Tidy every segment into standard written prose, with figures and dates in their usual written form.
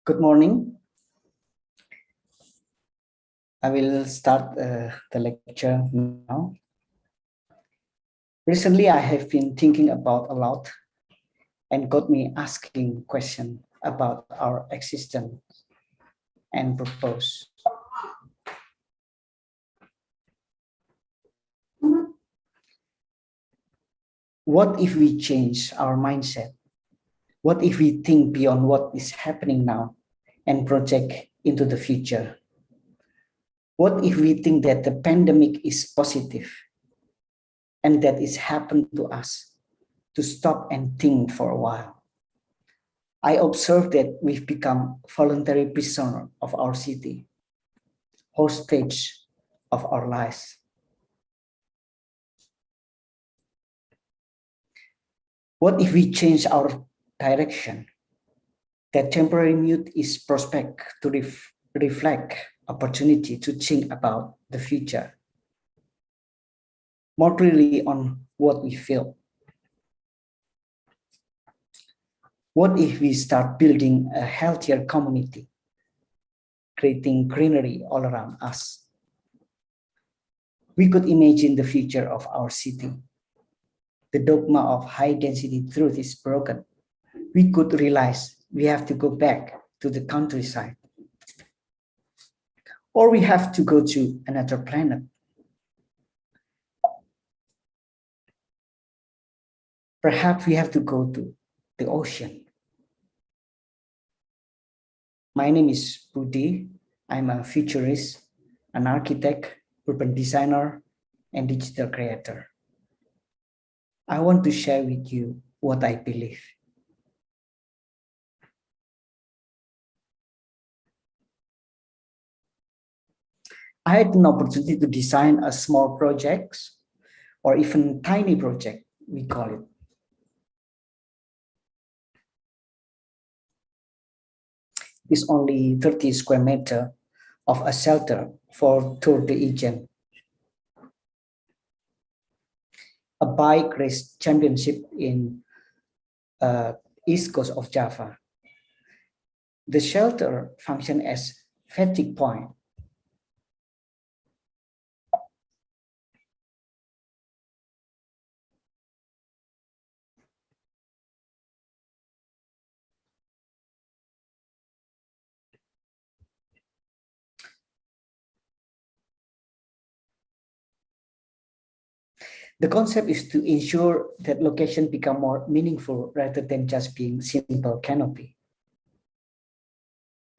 Good morning. I will start the lecture now. Recently, I have been thinking about a lot and got me asking questions about our existence and purpose. What if we change our mindset? What if we think beyond what is happening now and project into the future? What if we think that the pandemic is positive and that it's happened to us to stop and think for a while? I observe that we've become voluntary prisoners of our city, hostage of our lives. What if we change our direction? That temporary mute is prospect to reflect opportunity to think about the future, more clearly on what we feel. What if we start building a healthier community, creating greenery all around us? We could imagine the future of our city. The dogma of high-density truth is broken. We could realize we have to go back to the countryside. Or we have to go to another planet. Perhaps we have to go to the ocean. My name is Budi. I'm a futurist, an architect, urban designer, and digital creator. I want to share with you what I believe. I had an opportunity to design a small project or even tiny project, we call it. It's only 30 square meters of a shelter for Tour de Ijen, a bike race championship in east coast of Java. The shelter functions as fatigue point. The concept is to ensure that location become more meaningful rather than just being simple canopy.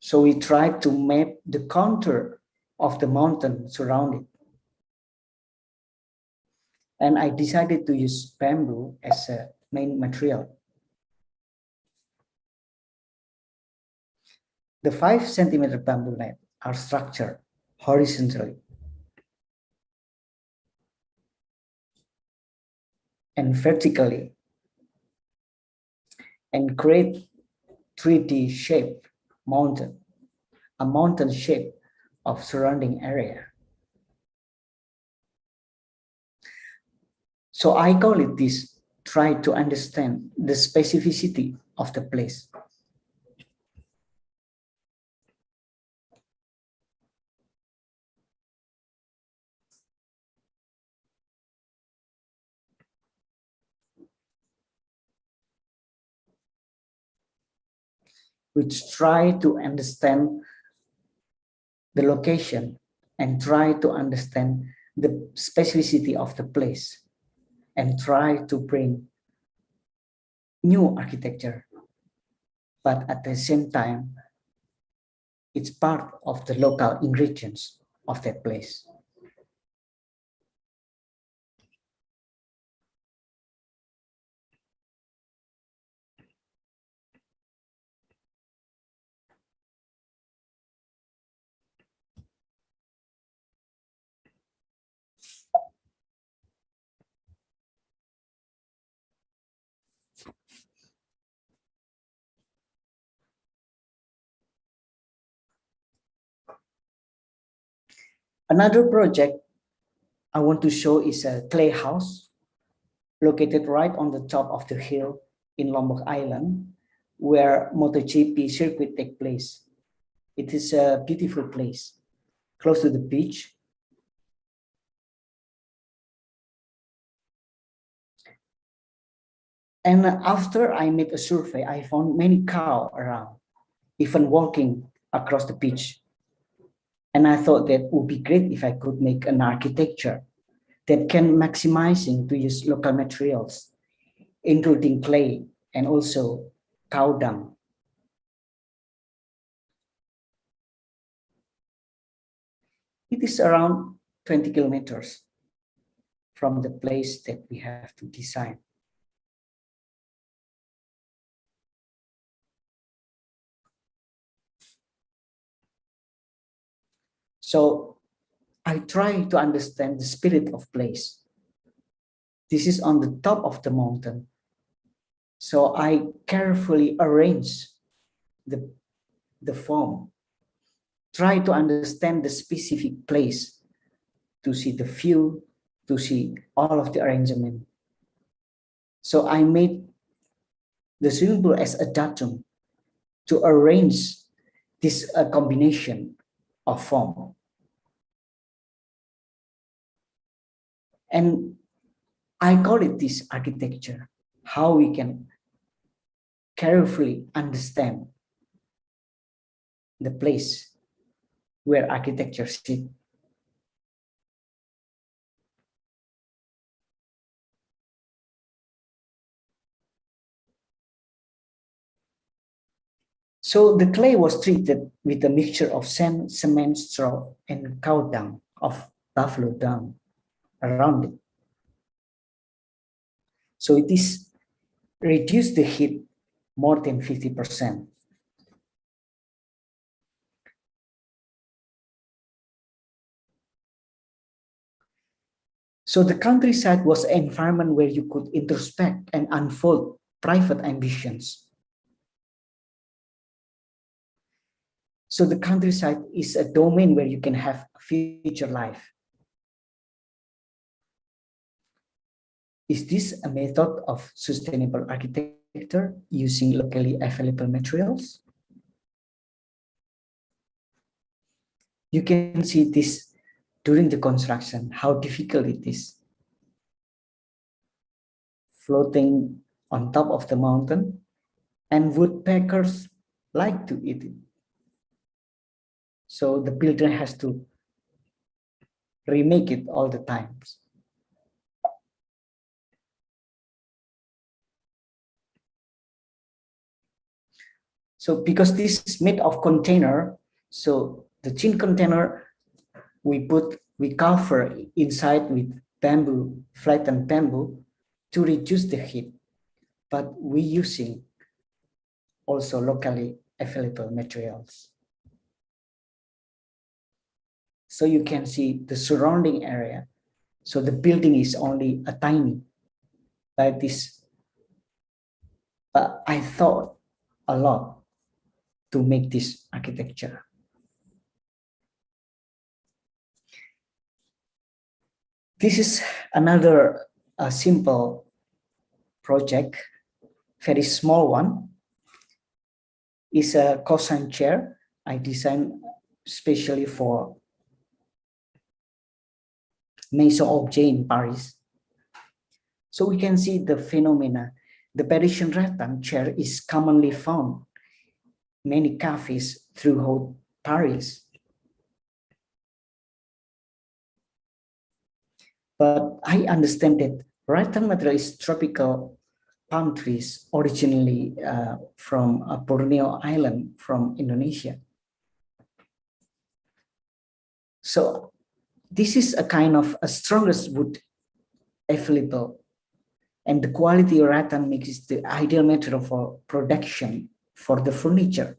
So we tried to map the contour of the mountain surrounding. And I decided to use bamboo as a main material. The 5-centimeter bamboo net are structured horizontally and vertically and create 3D shape mountain, a mountain shape of surrounding area. So I call it this, try to understand the specificity of the place. Which try to understand the location and try to understand the specificity of the place and try to bring new architecture. But at the same time, it's part of the local ingredients of that place. Another project I want to show is a clay house located right on the top of the hill in Lombok Island, where MotoGP circuit take place. It is a beautiful place, close to the beach. And after I made a survey, I found many cows around, even walking across the beach. And I thought that would be great if I could make an architecture that can maximizing to use local materials, including clay and also cow dung. It is around 20 kilometers from the place that we have to design. So I try to understand the spirit of place. This is on the top of the mountain. So I carefully arrange the form, try to understand the specific place, to see the view, to see all of the arrangement. So I made the swimming pool as a datum to arrange this combination of form. And I call it this architecture, how we can carefully understand the place where architecture sits. So the clay was treated with a mixture of sand, cement, straw, and cow dung, of buffalo dung around it. So it is reduced the heat more than 50%. So the countryside was an environment where you could introspect and unfold private ambitions. So the countryside is a domain where you can have a future life. Is this a method of sustainable architecture using locally available materials? You can see this during the construction, how difficult it is. Floating on top of the mountain, and woodpeckers like to eat it. So the builder has to remake it all the times. So because this is made of container, so the thin container we cover inside with bamboo, flattened bamboo to reduce the heat, but we using also locally available materials. So you can see the surrounding area. So the building is only a tiny like this, but I thought a lot to make this architecture. This is another simple project, very small one. Is a cosine chair I designed specially for Maison Objet in Paris. So we can see the phenomena. The Parisian rattan chair is commonly found in many cafes throughout Paris. But I understand that rattan material is tropical palm trees originally from Borneo Island, from Indonesia. So this is a kind of a strongest wood available, and the quality of rattan makes it the ideal material for production for the furniture.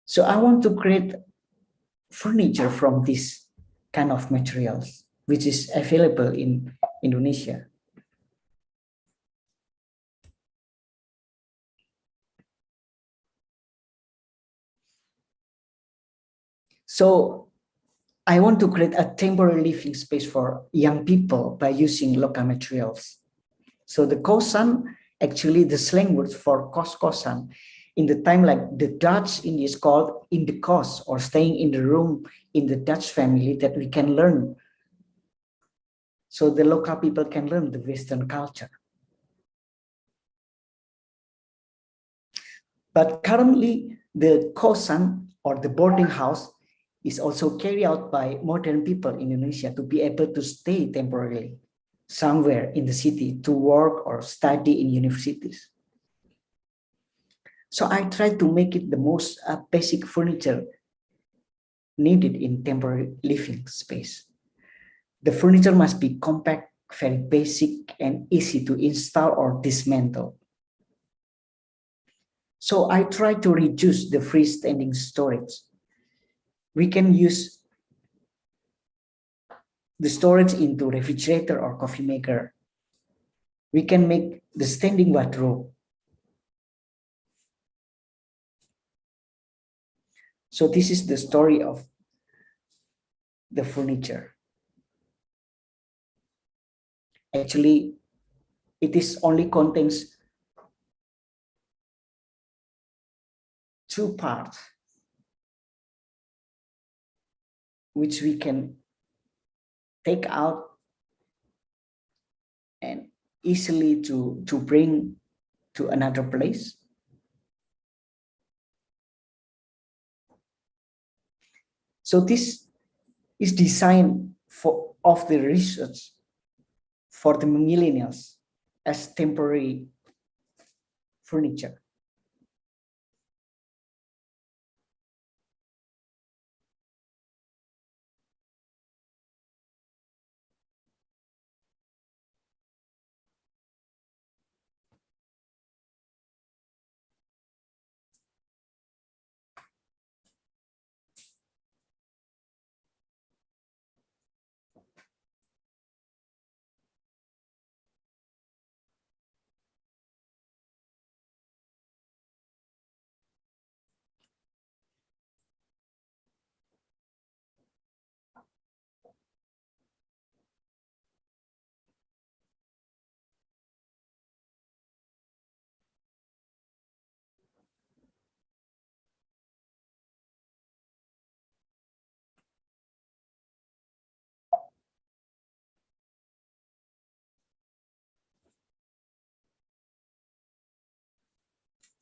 So I want to create furniture from this kind of materials, which is available in Indonesia. So I want to create a temporary living space for young people by using local materials. So the Kosan Actually, the slang word for kos-kosan in the time like the Dutch in is called in the kos, or staying in the room in the Dutch family, that we can learn. So the local people can learn the Western culture. But currently, the kosan or the boarding house is also carried out by modern people in Indonesia to be able to stay temporarily somewhere in the city to work or study in universities. So I try to make it the most basic furniture needed in temporary living space. The furniture must be compact, very basic, and easy to install or dismantle. So I try to reduce the freestanding storage. We can use the storage into refrigerator or coffee maker. We can make the standing wardrobe. So this is the story of the furniture. Actually, it is only contains two parts, which we can take out and easily to bring to another place. So this is designed for of the research for the millennials as temporary furniture.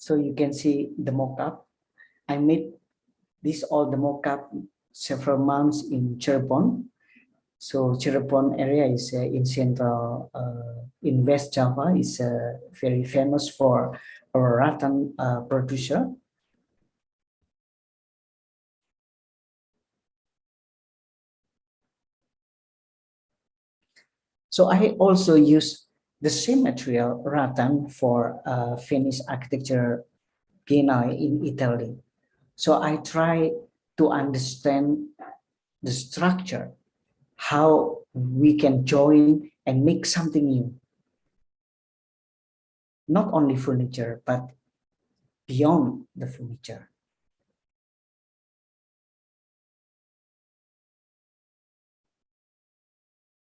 So you can see the mock-up. I made this all the mock-up several months in Cirebon. So Cirebon area is in central, in West Java, is very famous for a rattan producer. So I also use the same material, rattan, for Venice Architecture Biennale in Italy. So I try to understand the structure, how we can join and make something new. Not only furniture, but beyond the furniture.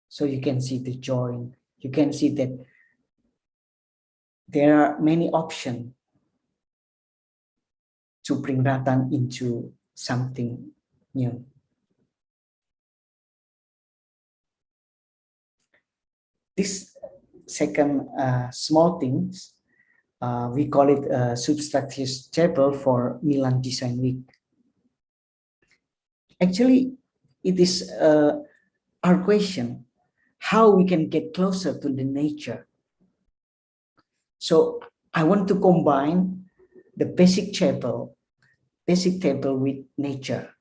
So you can see the join. You can see that there are many options to bring rattan into something new. This second small things, we call it a subtractive table for Milan Design Week. Actually, it is our question, how we can get closer to the nature. So I want to combine the basic table with nature.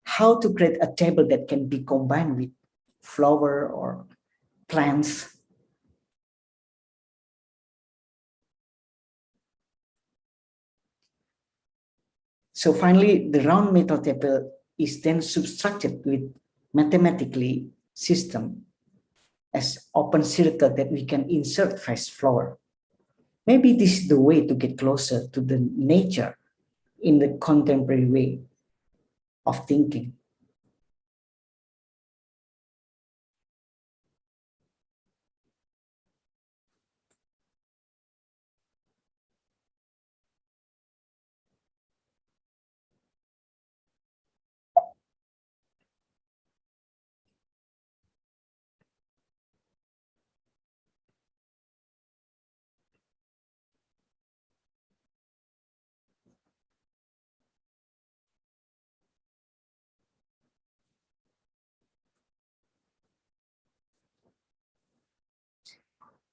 How to create a table that can be combined with flower or plants. So finally, the round metal table is then subtracted with mathematically system as open circle that we can insert fresh flower. Maybe this is the way to get closer to the nature in the contemporary way of thinking.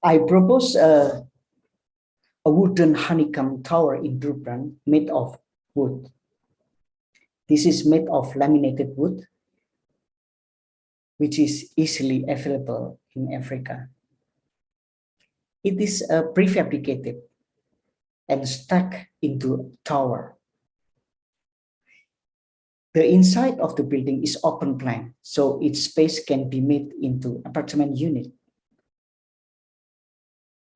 I propose a wooden honeycomb tower in Durban made of wood. This is made of laminated wood, which is easily available in Africa. It is prefabricated and stuck into a tower. The inside of the building is open plan, so its space can be made into apartment unit.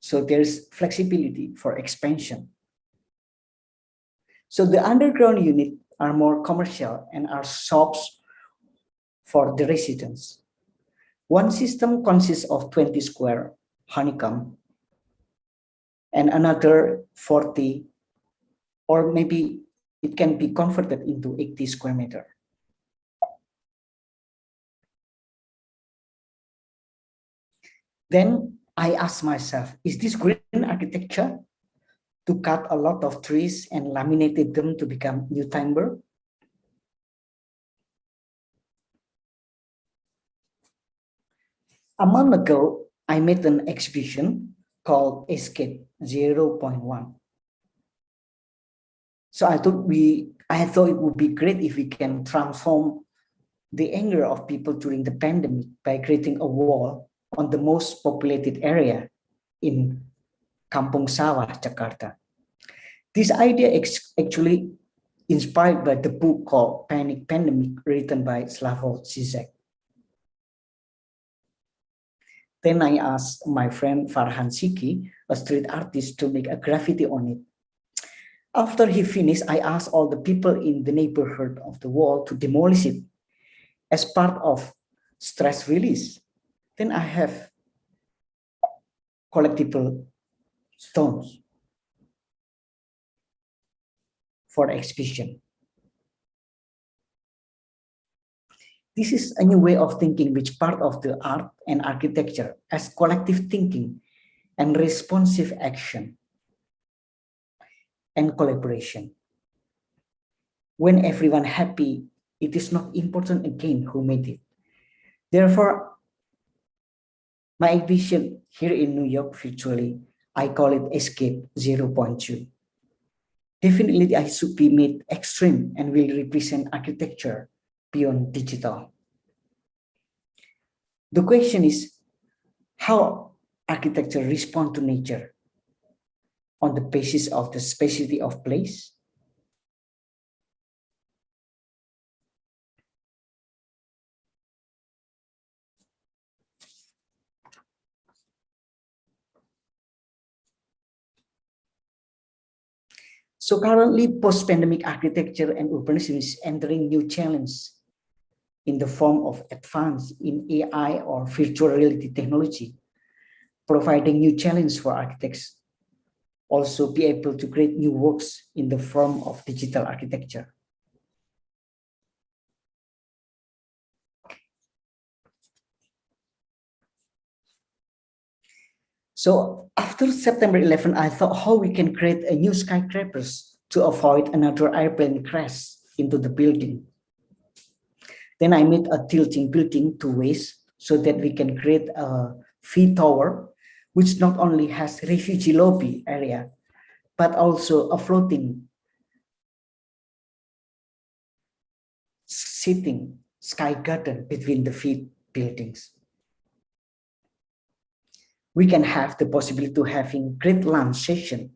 So there's flexibility for expansion. So the underground unit are more commercial and are shops for the residents. One system consists of 20 square honeycomb and another 40, or maybe it can be converted into 80 square meter. Then I ask myself, is this green architecture to cut a lot of trees and laminated them to become new timber? A month ago, I made an exhibition called Escape 0.1. So I thought it would be great if we can transform the anger of people during the pandemic by creating a wall on the most populated area in Kampung Sawah, Jakarta. This idea actually inspired by the book called Panic Pandemic, written by Slavoj Zizek. Then I asked my friend Farhan Siki, a street artist, to make a graffiti on it. After he finished, I asked all the people in the neighborhood of the wall to demolish it as part of stress release. Then I have collectible stones for exhibition. This is a new way of thinking which part of the art and architecture as collective thinking and responsive action and collaboration. When everyone happy, it is not important again who made it. Therefore, my exhibition here in New York virtually, I call it Escape 0.2. Definitely, I should be made extreme and will represent architecture beyond digital. The question is how architecture respond to nature on the basis of the specificity of place. So currently, post-pandemic architecture and urbanism is entering new challenges in the form of advance in AI or virtual reality technology, providing new challenge for architects also be able to create new works in the form of digital architecture. So after September 11, I thought how we can create a new skyscrapers to avoid another airplane crash into the building. Then I made a tilting building two ways so that we can create a V tower, which not only has refugee lobby area, but also a floating sitting sky garden between the V buildings. We can have the possibility to having great lunch session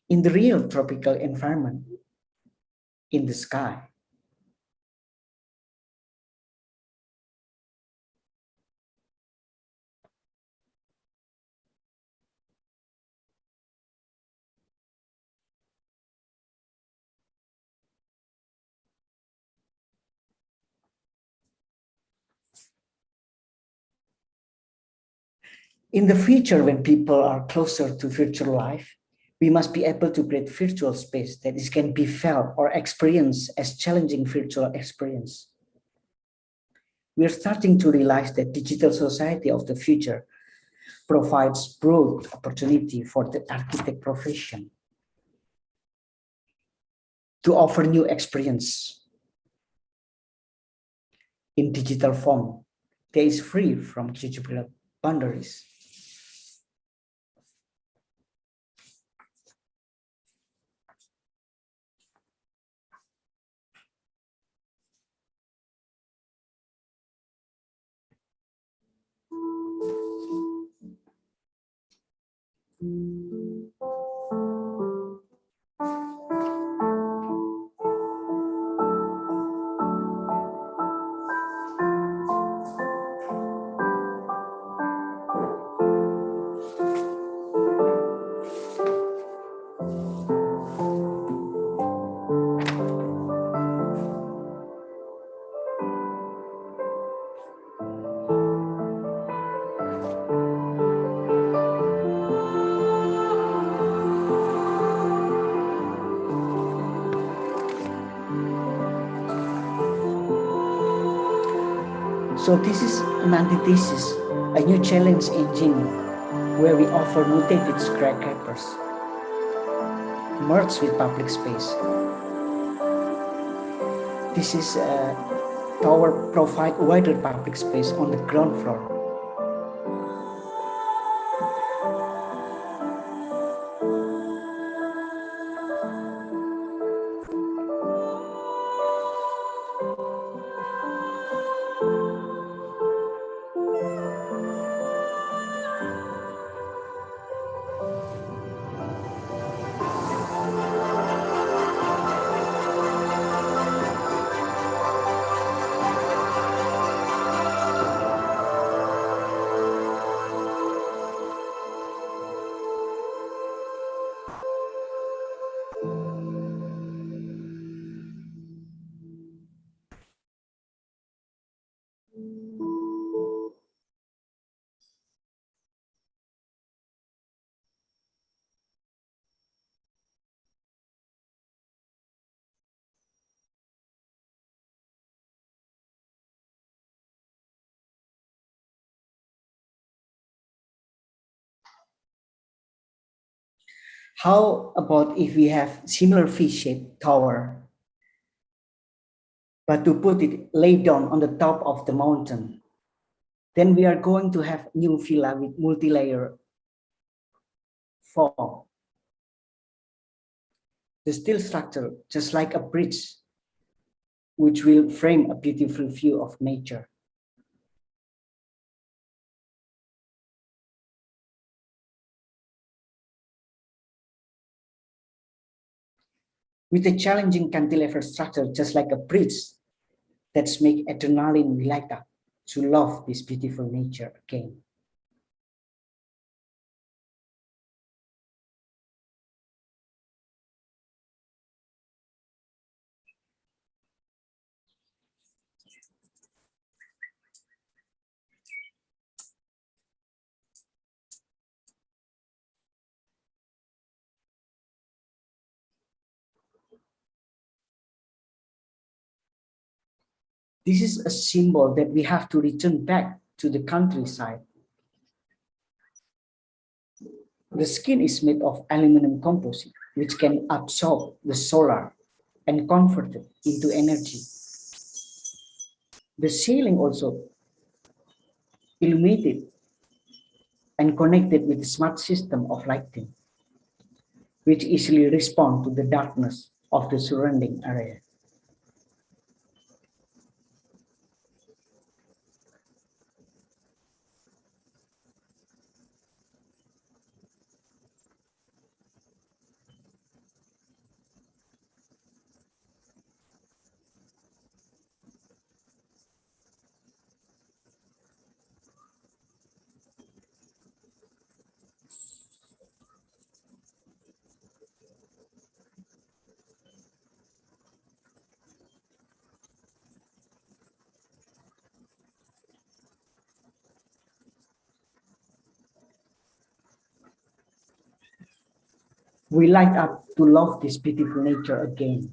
in the real tropical environment in the sky. In the future, when people are closer to virtual life, we must be able to create virtual space that is can be felt or experienced as challenging virtual experience. We are starting to realize that digital society of the future provides broad opportunity for the architect profession to offer new experience in digital form that is free from geographical boundaries. So this is an antithesis, a new challenge engine where we offer mutated skyscrapers merged with public space. This is tower provide wider public space on the ground floor. How about if we have similar V-shaped tower, but to put it laid down on the top of the mountain? Then we are going to have new villa with multi-layer form. The steel structure, just like a bridge, which will frame a beautiful view of nature. With a challenging cantilever structure, just like a bridge, that's make adrenaline light up to love this beautiful nature again. This is a symbol that we have to return back to the countryside. The skin is made of aluminum composite, which can absorb the solar and convert it into energy. The ceiling also illuminated and connected with a smart system of lighting, which easily respond to the darkness of the surrounding area. We light up to love this beautiful nature again.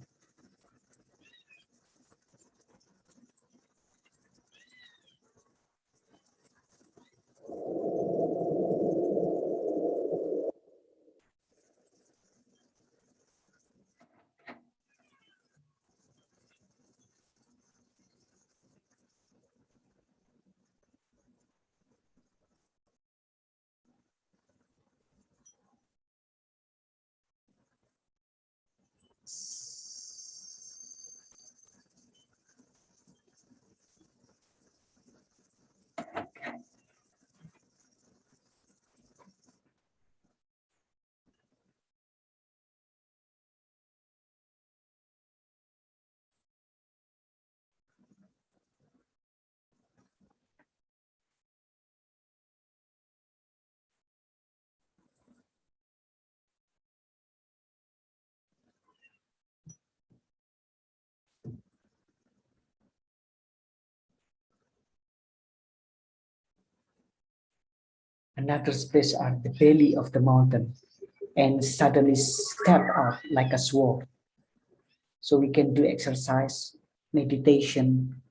Another space are the belly of the mountain and suddenly step out like a sword. So we can do exercise, meditation,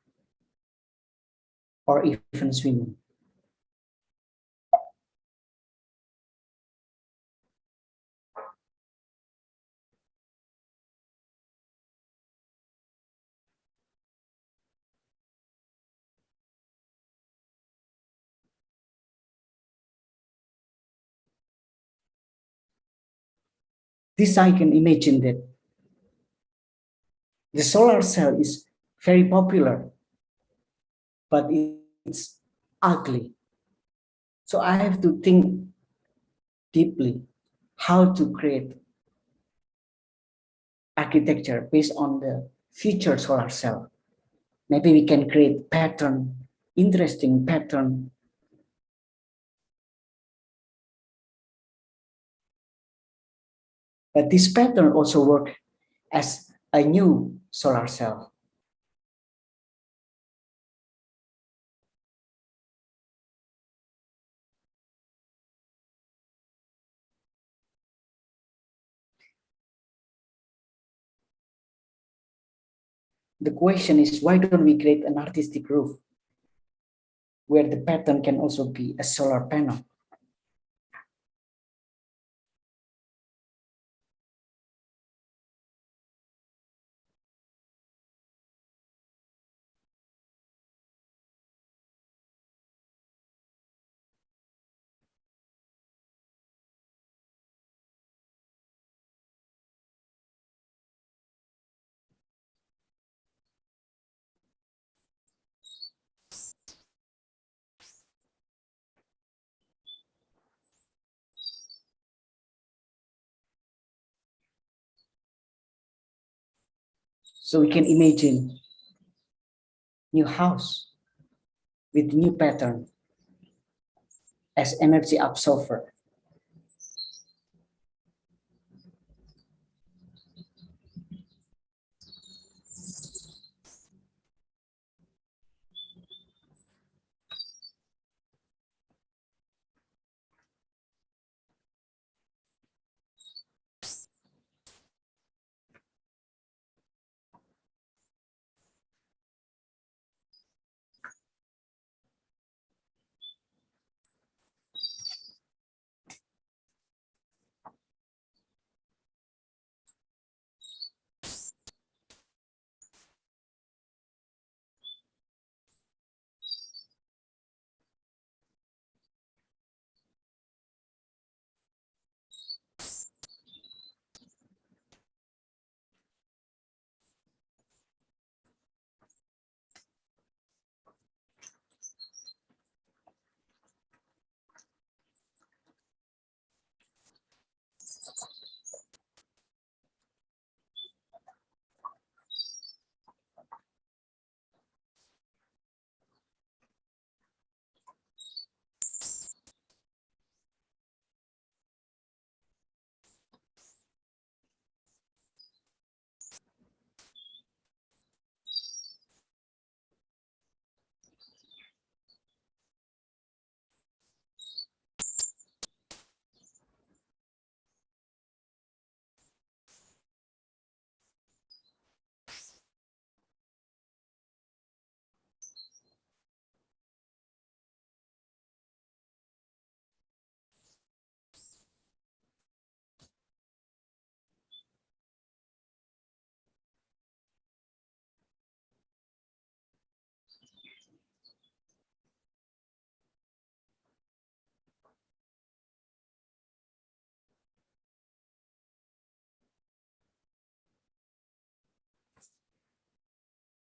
or even swimming. This I can imagine that the solar cell is very popular, but it's ugly. So I have to think deeply how to create architecture based on the future solar cell. Maybe we can create pattern, interesting pattern. But this pattern also work as a new solar cell. The question is, why don't we create an artistic roof where the pattern can also be a solar panel? So we can imagine new house with new pattern as energy absorber.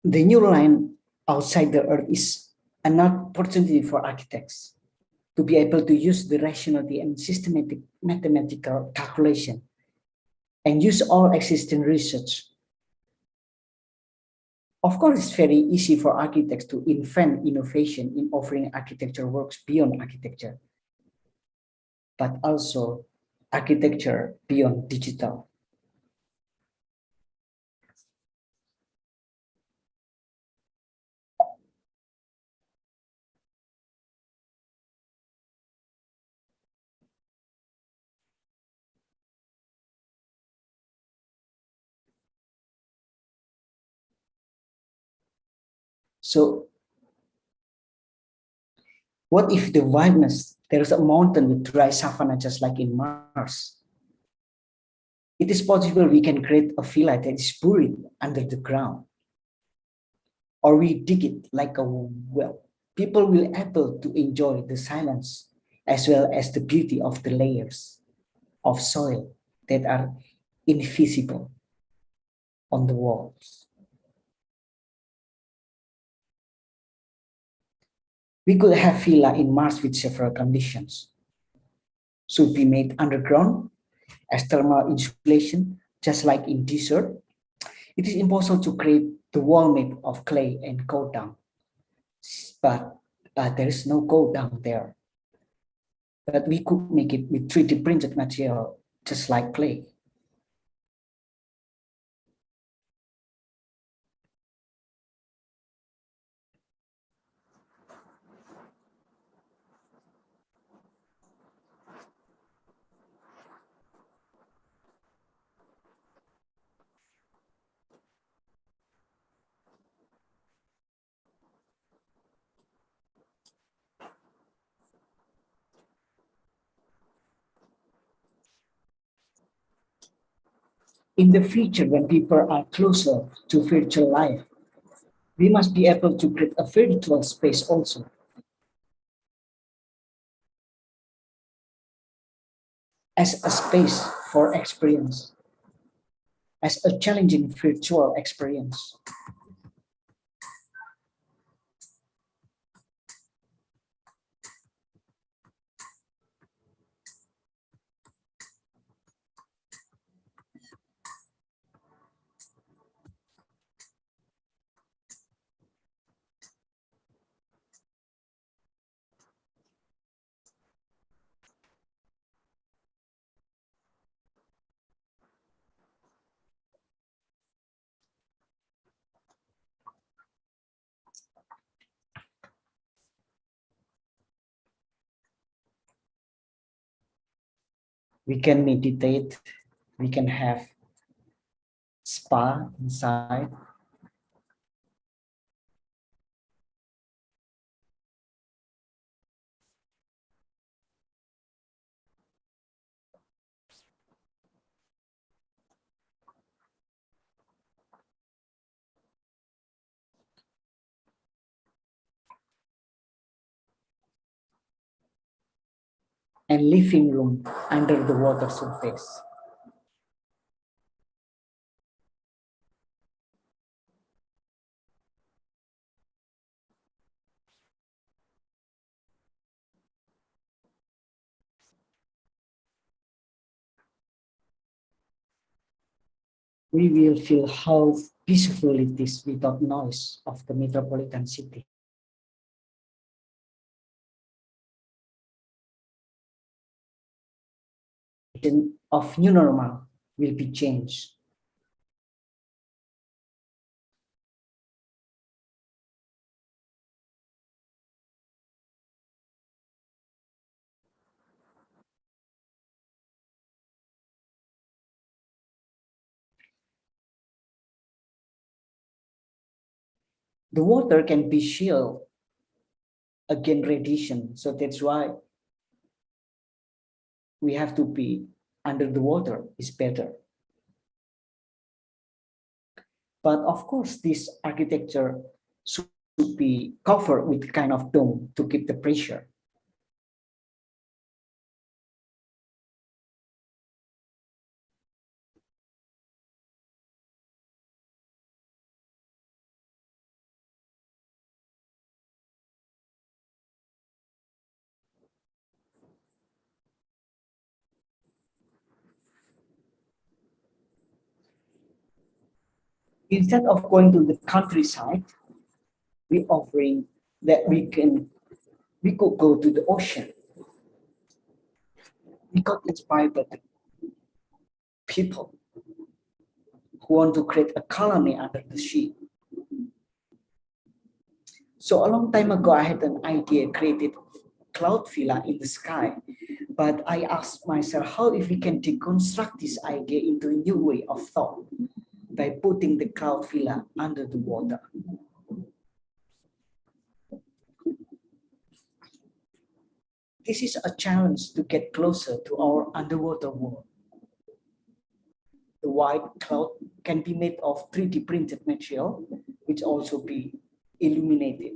The new line outside the earth is an opportunity for architects to be able to use the rationality and systematic mathematical calculation and use all existing research. Of course, it's very easy for architects to invent innovation in offering architecture works beyond architecture, but also architecture beyond digital. So what if the wildness, there's a mountain with dry savanna just like in Mars? It is possible we can create a villa that is buried under the ground, or we dig it like a well. People will be able to enjoy the silence as well as the beauty of the layers of soil that are invisible on the walls. We could have villa in Mars with several conditions. Should be made underground as thermal insulation, just like in desert. It is impossible to create the wall made of clay and coal down, but there is no coal down there. But we could make it with 3D printed material, just like clay. In the future, when people are closer to virtual life, we must be able to create a virtual space also, as a space for experience, as a challenging virtual experience. We can meditate, we can have spa inside. And living room under the water surface. We will feel how peaceful it is without noise of the metropolitan city. Of new normal will be changed. The water can be shield against radiation, so that's why we have to be under the water is better. But of course, this architecture should be covered with kind of dome to keep the pressure. Instead of going to the countryside, we offering that we could go to the ocean. We got inspired by the people who want to create a colony under the sea. So a long time ago, I had an idea, created cloud villa in the sky. But I asked myself, how if we can deconstruct this idea into a new way of thought by putting the cloud villa under the water? This is a challenge to get closer to our underwater world. The white cloud can be made of 3D printed material, which also be illuminated.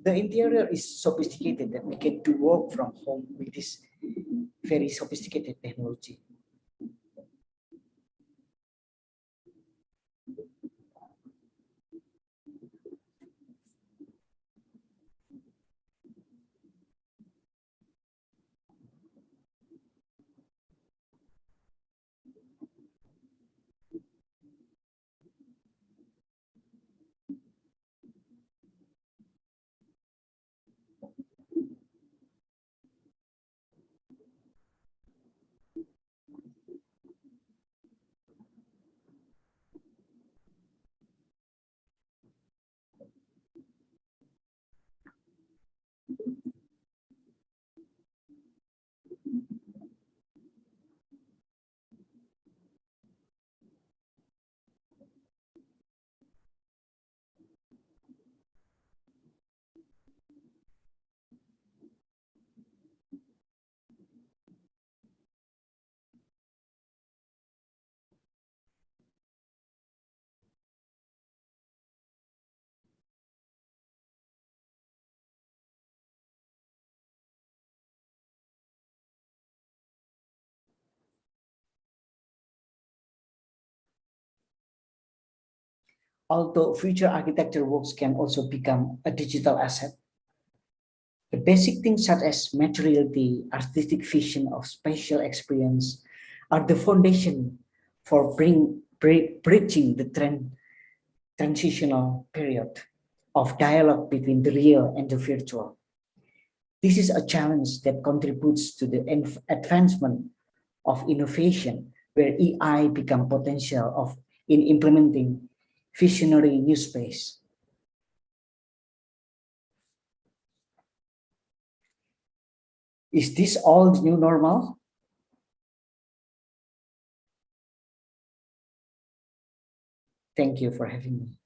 The interior is sophisticated that we can do work from home with this very sophisticated technology. Although future architecture works can also become a digital asset, the basic things such as materiality, artistic vision of spatial experience are the foundation for bridging the transitional period of dialogue between the real and the virtual. This is a challenge that contributes to the advancement of innovation, where AI become potential of in implementing visionary new space. Is this all the new normal? Thank you for having me.